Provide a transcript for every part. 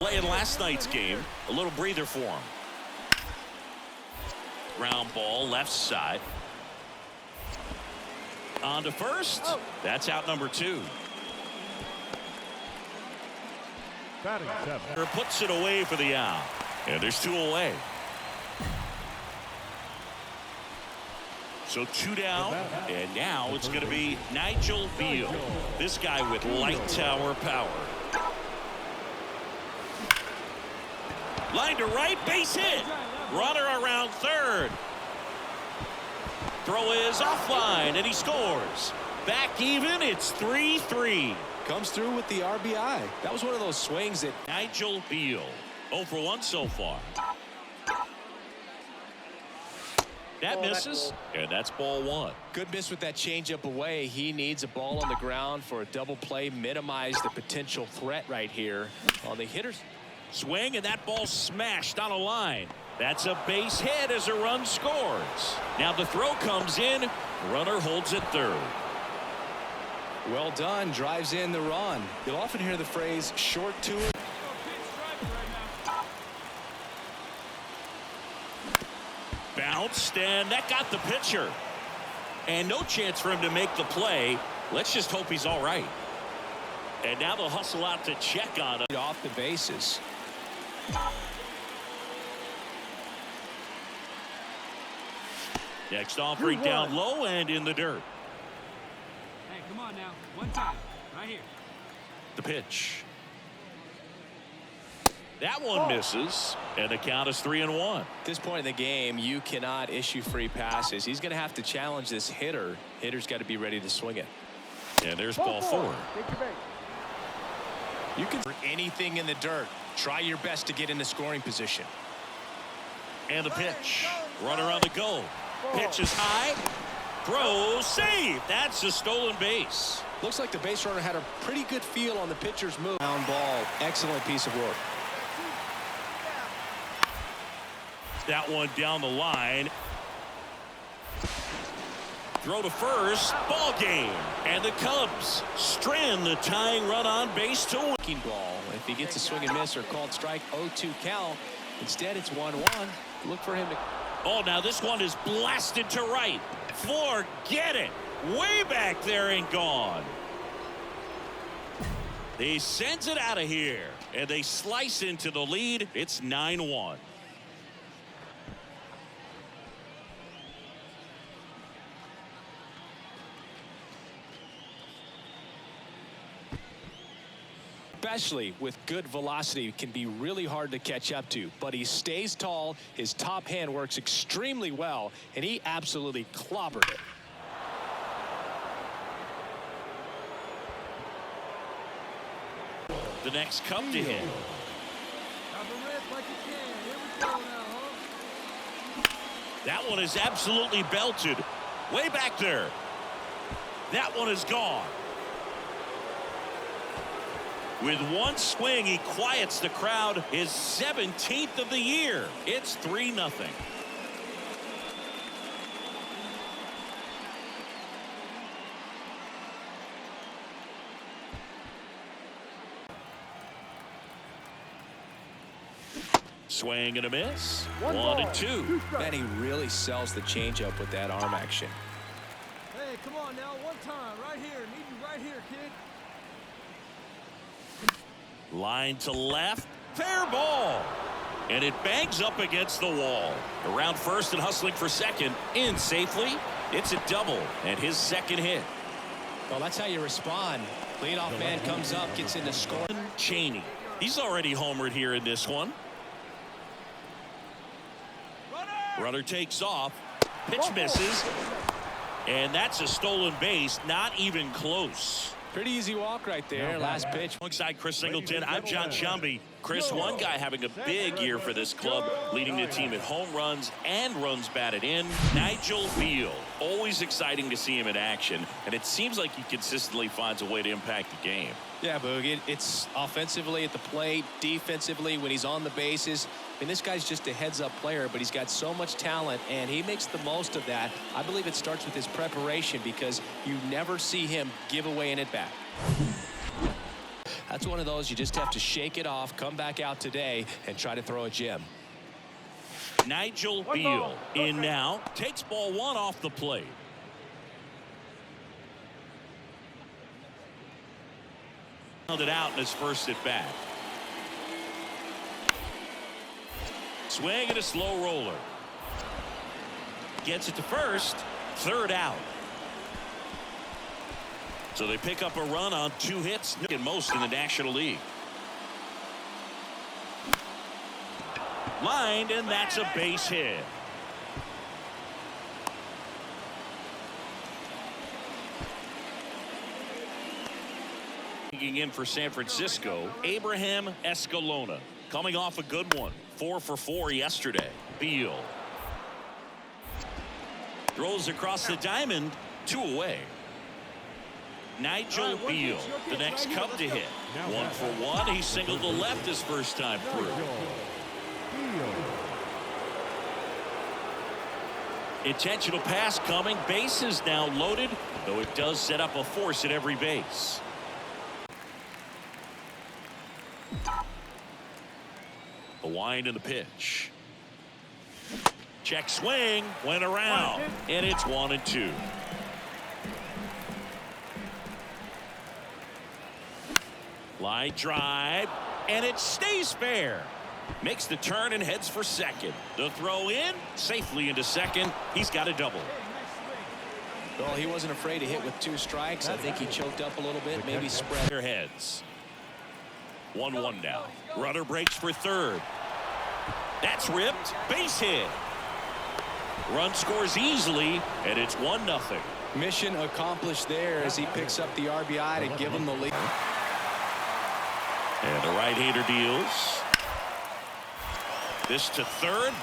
In last night's game, a little breather for him. Ground ball, left side. On to first. That's out number 2. Batting seven. Puts it away for the out. And there's 2 away. So 2 down, and now it's going to be Nigel Beal. This guy with light tower power. Line to right, base hit. Runner around third. Throw is offline, and he scores. Back even, it's 3-3. Comes through with the RBI. That was one of those swings that Nigel Beal, 0 for 1 so far. That misses, and that's ball 1. good miss with that changeup away. He needs a ball on the ground for a double play, minimize the potential threat right here on the hitters. Swing, and that ball smashed on a line. That's a base hit as a run scores. Now the throw comes in. Runner holds it third. Well done. Drives in the run. You'll often hear the phrase short to it. Bounced, and that got the pitcher. And no chance for him to make the play. Let's just hope he's all right. And now they'll hustle out to check on him. Off the bases. Next offering down low and in the dirt. Hey, come on now. One time. Right here. The pitch. That one misses, and the count is 3-1. At this point in the game, you cannot issue free passes. He's going to have to challenge this hitter. Hitter's got to be ready to swing it. And there's ball 4. You can for anything in the dirt. Try your best to get in the scoring position. And the pitch. Runner on the go. Pitch is high. Throw, save. That's a stolen base. Looks like the base runner had a pretty good feel on the pitcher's move. Down ball. Excellent piece of work. That one down the line. Throw to first. Ball game. And the Cubs strand the tying run on base to win. Ball. If he gets a swing and miss or called strike, 0-2 count. Instead, it's 1-1. Look for him to. Oh, now this one is blasted to right. Forget it. Way back there and gone. He sends it out of here, and they slice into the lead. It's 9-1. Especially with good velocity, can be really hard to catch up to, but he stays tall. His top hand works extremely well, and he absolutely clobbered it. The next Cub to hit. That one is absolutely belted. Way back there. That one is gone. With one swing, he quiets the crowd. His 17th of the year. It's 3-0. Swing and a miss. 1-2. Man, he really sells the changeup with that arm action. Hey, come on now. One time. Right here. Need you right here, kid. Line to left. Fair ball. And it bangs up against the wall. Around first and hustling for second. In safely. It's a double. And his second hit. Well, that's how you respond. Leadoff man comes up, gets into score. Cheney. He's already homered here in this one. Runner takes off. Pitch misses. And that's a stolen base. Not even close. Pretty easy walk right there. Last pitch. Alongside Chris Singleton, I'm John Shambi. Chris, one guy having a big year for this club, leading the team in home runs and runs batted in, Nigel Beal. Always exciting to see him in action, and it seems like he consistently finds a way to impact the game. Yeah, Boog, it's offensively at the plate, defensively when he's on the bases. I mean, this guy's just a heads-up player, but he's got so much talent, and he makes the most of that. I believe it starts with his preparation because you never see him give away an at-bat. That's one of those you just have to shake it off, come back out today, and try to throw a gem. Nigel Beal in now. Takes ball one off the plate. Held it out in his first at bat. Swing and a slow roller. Gets it to first. Third out. So they pick up a run on 2 hits, and most in the National League. Lined, and that's a base hit. In for San Francisco, Abraham Escalona, coming off a good one, 4 for 4 yesterday. Beal throws across the diamond, 2 away. Nigel Beal, the next Cub to hit. 1 for 1. He singled to left his first time through. Intentional pass coming. Bases now loaded, though it does set up a force at every base. The wind and the pitch. Check swing, went around, and it's 1-2. Line drive, and it stays fair. Makes the turn and heads for second. The throw in, safely into second. He's got a double. Well, he wasn't afraid to hit with 2 strikes. I think he choked up a little bit, maybe spread their heads. 1-1 now. Runner breaks for third. That's ripped. Base hit. Run scores easily, and it's 1-0. Mission accomplished there as he picks up the RBI to give him the lead. And the right-hander deals. This to third.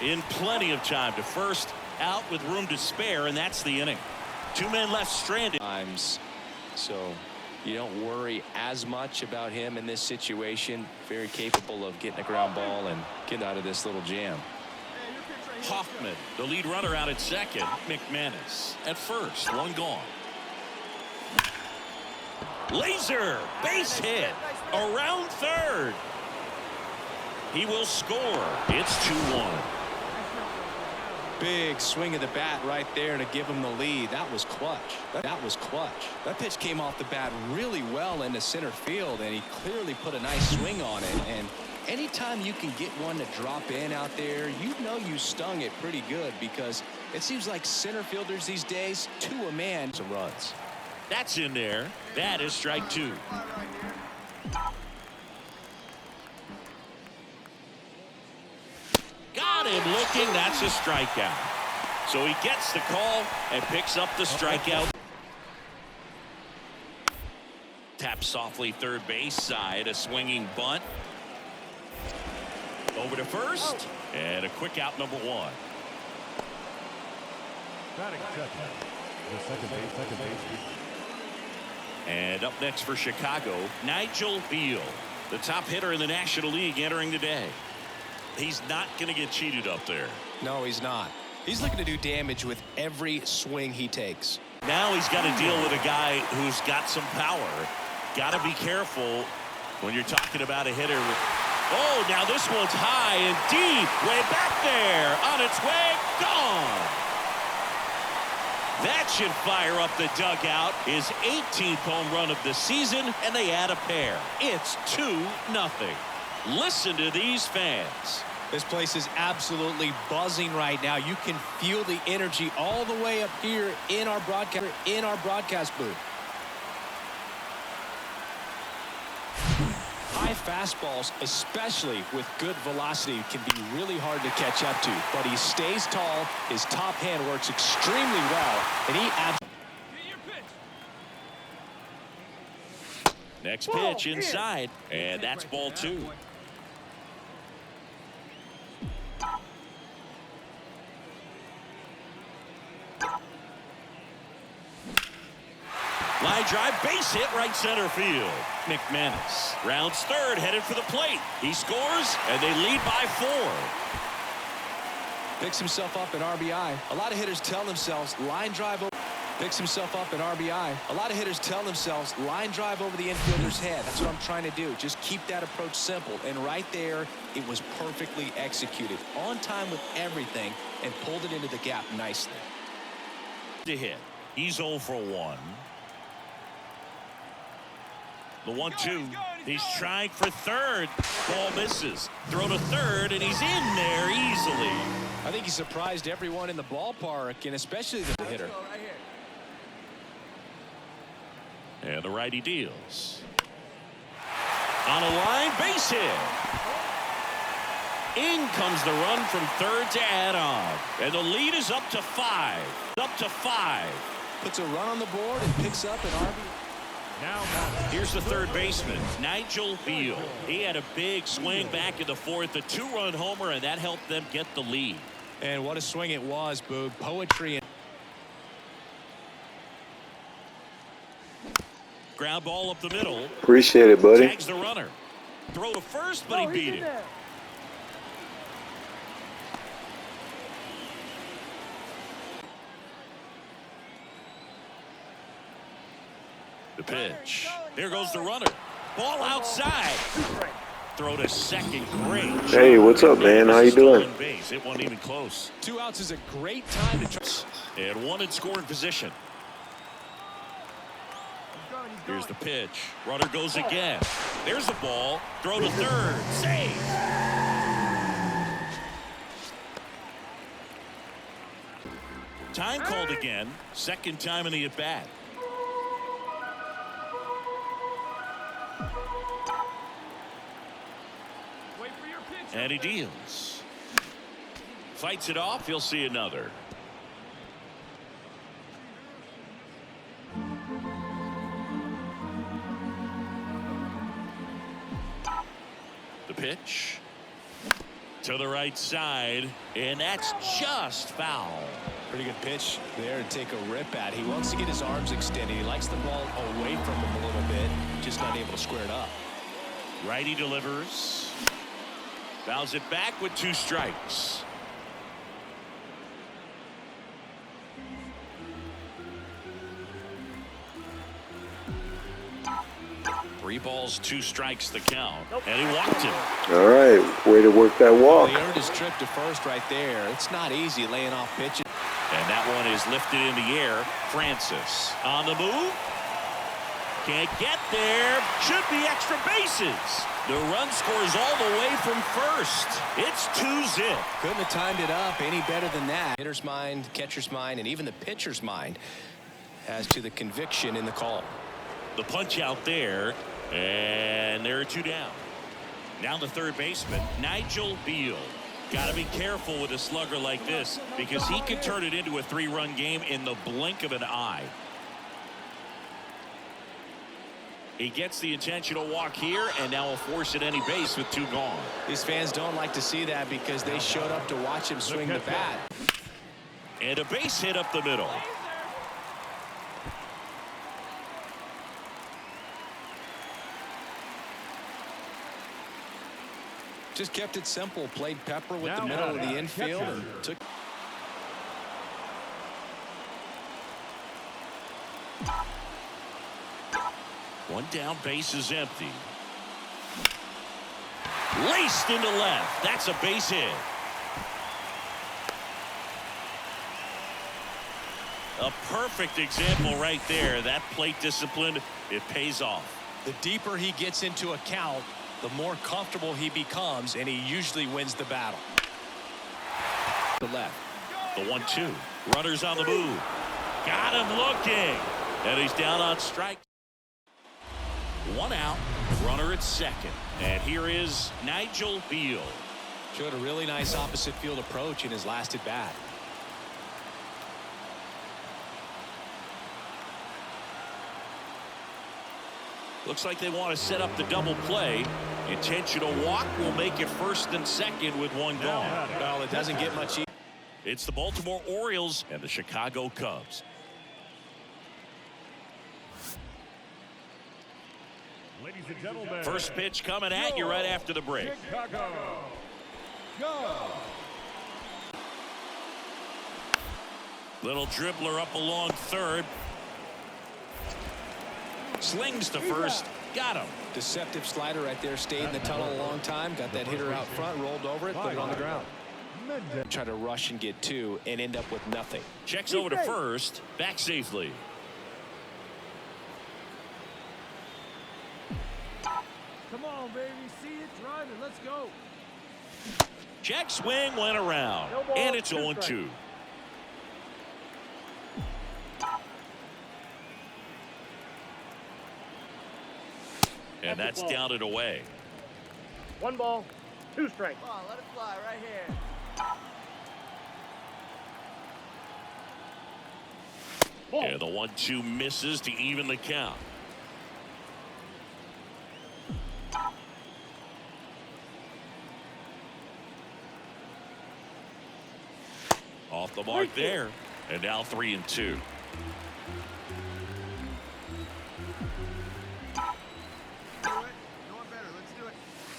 In plenty of time to first, out with room to spare, and that's the inning. 2 men left stranded. So you don't worry as much about him in this situation. Very capable of getting a ground ball and getting out of this little jam. Hoffman, the lead runner, out at second. McManus at first. 1 gone. Laser, base hit, around third. He will score. It's 2-1. Big swing of the bat right there to give him the lead. That was clutch. That was clutch. That pitch came off the bat really well into center field, and he clearly put a nice swing on it. And anytime you can get one to drop in out there, you know you stung it pretty good, because it seems like center fielders these days, 2 a man, some runs. That's in there. That is strike 2. Got him looking. That's a strikeout. So he gets the call and picks up the strikeout. Tap softly third base side. A swinging bunt. Over to first. And a quick out, number 1. Batting second. Second base. And up next for Chicago, Nigel Beal, the top hitter in the National League entering the day. He's not going to get cheated up there. No, he's not. He's looking to do damage with every swing he takes. Now he's got to deal with a guy who's got some power. Got to be careful when you're talking about a hitter. Oh, now this one's high and deep, way back there, on its way, gone. That should fire up the dugout. His 18th home run of the season, and they add a pair. It's 2-0. Listen to these fans. This place is absolutely buzzing right now. You can feel the energy all the way up here in our broadcast booth. High fastballs, especially with good velocity, can be really hard to catch up to. But he stays tall. His top hand works extremely well, and he Next pitch inside, and that's ball 2. Line drive, base hit, right center field. McManus rounds third, headed for the plate. He scores, and they lead by 4. picks himself up an RBI. A lot of hitters tell themselves line drive. Picks himself up an RBI. A lot of hitters tell themselves, line drive over the infielder's head. That's what I'm trying to do. Just keep that approach simple. And right there, it was perfectly executed. On time with everything and pulled it into the gap nicely. To hit. He's 0 for 1. The 1-2. He's trying for third. Ball misses. Throw to third, and he's in there easily. I think he surprised everyone in the ballpark, and especially the hitter. And the righty deals. On a line, base hit. In comes the run from third to add on. And the lead is up to 5. Up to 5. Puts a run on the board and picks up an RBI. Here's the third baseman, Nigel Beal. He had a big swing back in the fourth, a 2-run homer, and that helped them get the lead. And what a swing it was, Boog. Poetry. Ground ball up the middle. Appreciate it, buddy. Tags the runner. Throw to first, but he beat it. The pitch. Here goes the runner. Ball outside. Throw to second. Great. Hey, what's up, man? How you doing? Base. It wasn't even close. 2 outs is a great time to try. And 1 in scoring position. Here's the pitch. Runner goes again. There's the ball. Throw to third. Save. Time called again. Second time in the at-bat. And he deals. Fights it off. He'll see another. The pitch. To the right side. And that's just foul. Pretty good pitch there to take a rip at. He wants to get his arms extended. He likes the ball away from him a little bit. Just not able to square it up. Righty delivers. Fouls it back with 2 strikes. Three balls, 2 strikes the count. And he walked him. All right, way to work that walk. He earned his trip to first right there. It's not easy laying off pitches. And that one is lifted in the air. Francis on the move. Can't get there. Should be extra bases. The run scores all the way from first. It's 2-zip. Couldn't have timed it up any better than that. Hitter's mind, catcher's mind, and even the pitcher's mind as to the conviction in the call. The punch out there. And there are 2 down. Now the third baseman, Nigel Beal. Got to be careful with a slugger like this because he can turn it into a 3-run game in the blink of an eye. He gets the intentional walk here and now will force at any base with 2 gone. These fans don't like to see that because they showed up to watch him swing the bat. And a base hit up the middle. Just kept it simple. Played pepper with the middle of the infield and took. One down, base is empty. Laced into left. That's a base hit. A perfect example right there. That plate discipline, it pays off. The deeper he gets into a count, the more comfortable he becomes, and he usually wins the battle. The left. The 1-2. Runners on the move. Got him looking. And he's down on strike. 1 out. Runner at second. And here is Nigel Beal. Showed a really nice opposite field approach in his last at bat. Looks like they want to set up the double play. Intentional walk will make it first and second with 1 gone. Well, it doesn't get much easier. It's the Baltimore Orioles and the Chicago Cubs. Ladies and gentlemen. First pitch coming at you right after the break. Chicago. Go. Little dribbler up along third. Slings to first. Got him. Deceptive slider right there. Stayed in the tunnel a long time. Got that hitter out front. Rolled over it. Put it on the ground. Try to rush and get two and end up with nothing. Checks over to first. Back safely. Come on, baby. See it, drive it. Let's go. Check swing went around. And it's 0-2. And that's down and away. 1 ball, 2 strikes. Come on, let it fly right here. And the 1-2 misses to even the count. Off the mark there. And now 3-2.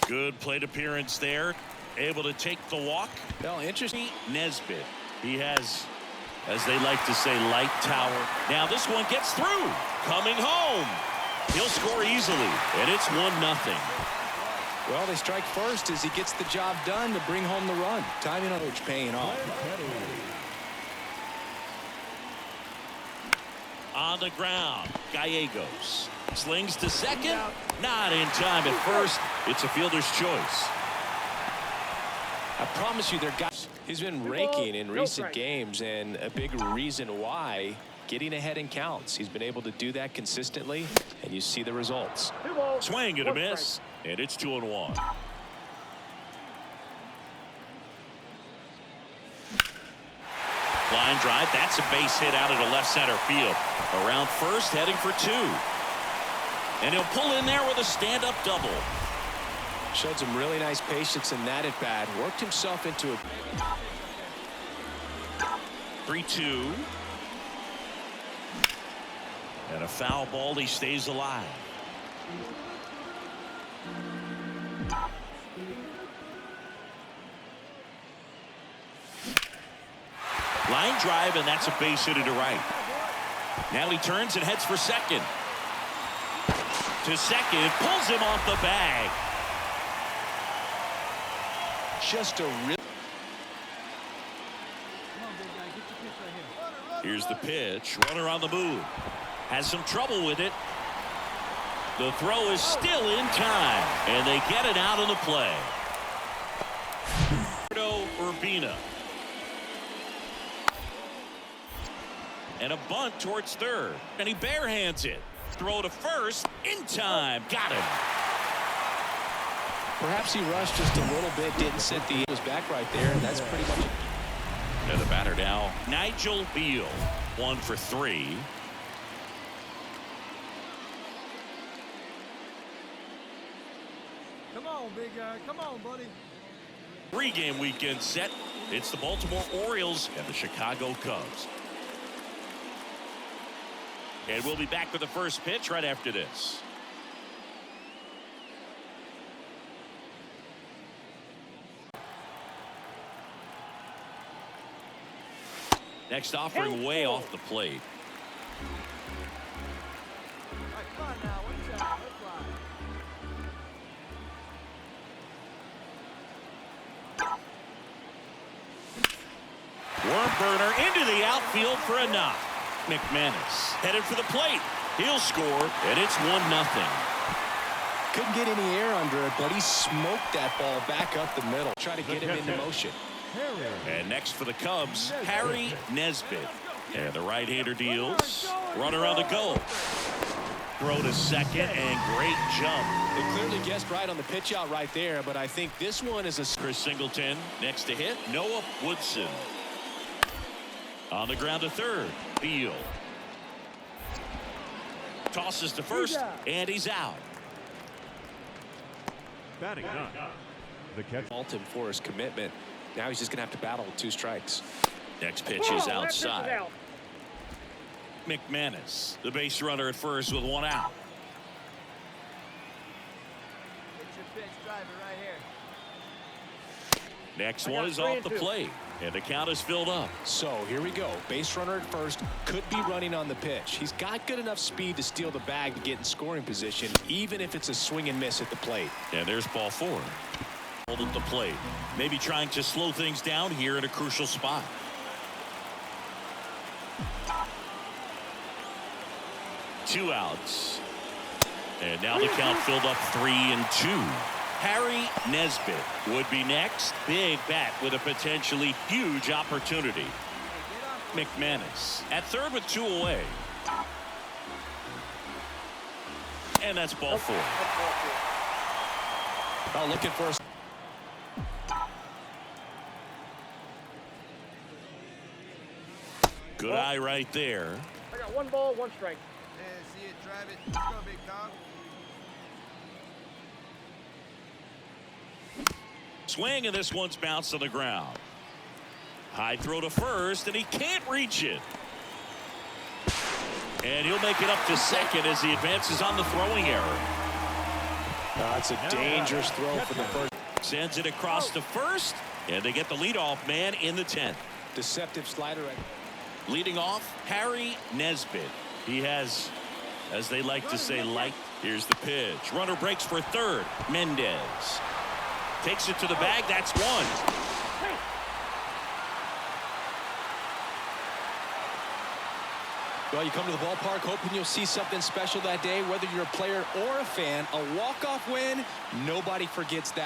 Good plate appearance there. Able to take the walk. Well, interesting. Nesbitt. He has, as they like to say, light tower. Now this one gets through. Coming home. He'll score easily. And it's 1-0. Well, they strike first as he gets the job done to bring home the run. Timing on which paying off. On the ground. Gallegos. Slings to second. Not in time at first. It's a fielder's choice. I promise you, their guys. He's been raking in recent games, and a big reason why, getting ahead in counts. He's been able to do that consistently, and you see the results. Swing and a miss, and it's 2-1. Line drive. That's a base hit out into left center field. Around first, heading for 2. And he'll pull in there with a stand-up double. Showed some really nice patience in that at bat. Worked himself into a 3-2. And a foul ball. He stays alive. Line drive, and that's a base hit to right. Now he turns and heads for second. To second, pulls him off the bag. just a real. Here's the pitch. Runner on the move. Has some trouble with it. The throw is still in time, and they get it out of the play. Urbina. And a bunt towards third. And he barehands it. Throw to first. In time. Got him. Perhaps he rushed just a little bit. Didn't set the. Was back right there. And that's pretty much it. And the batter now, Nigel Beal. 1 for 3. Come on, big guy. Come on, buddy. 3-game weekend set. It's the Baltimore Orioles and the Chicago Cubs. And we'll be back with the first pitch right after this. Next offering way off the plate. All right, come on now. One shot. Let's fly. Worm burner into the outfield for a knock. McManus headed for the plate. He'll score, and it's 1-0. Couldn't get any air under it, but he smoked that ball back up the middle. Try to get him into motion. And next for the Cubs, Harry Nesbitt. And the right-hander deals. Runner on the go. Throw to second, and great jump. They clearly guessed right on the pitch out right there, but I think this one is a. Chris Singleton next to hit. Noah Woodson. On the ground to third. Beal. Tosses to first, and he's out. Batting none. The catch. Fault him for his commitment. Now he's just going to have to battle with 2 strikes. Next pitch is outside. McManus, the base runner at first with 1 out. Get your pitch, drive it right here. Next one is off the plate, And the count is filled up. So here we go. Base runner at first, could be running on the pitch. He's got good enough speed to steal the bag to get in scoring position, even if it's a swing and miss at the plate. And there's ball 4. Hold at the plate. Maybe trying to slow things down here in a crucial spot. Two outs. And now the count filled up 3-2. Harry Nesbitt would be next. Big bat with a potentially huge opportunity. McManus at third with 2 away. And that's ball 4. Oh, looking for a... Good eye right there. I got 1 ball, 1 strike. Yeah, see it, drive it. Let's go, big dog. Swing, and this one's bounced on the ground. High throw to first, and he can't reach it. And he'll make it up to second as he advances on the throwing error. That's a dangerous throw for the first. Sends it across to first, and they get the leadoff man in the 10th. Deceptive slider. Leading off, Harry Nesbitt. He has, as they like to say, light. Here's the pitch. Runner breaks for third. Mendez takes it to the bag. That's 1. Well, you come to the ballpark hoping you'll see something special that day, whether you're a player or a fan. A walk-off win, nobody forgets that.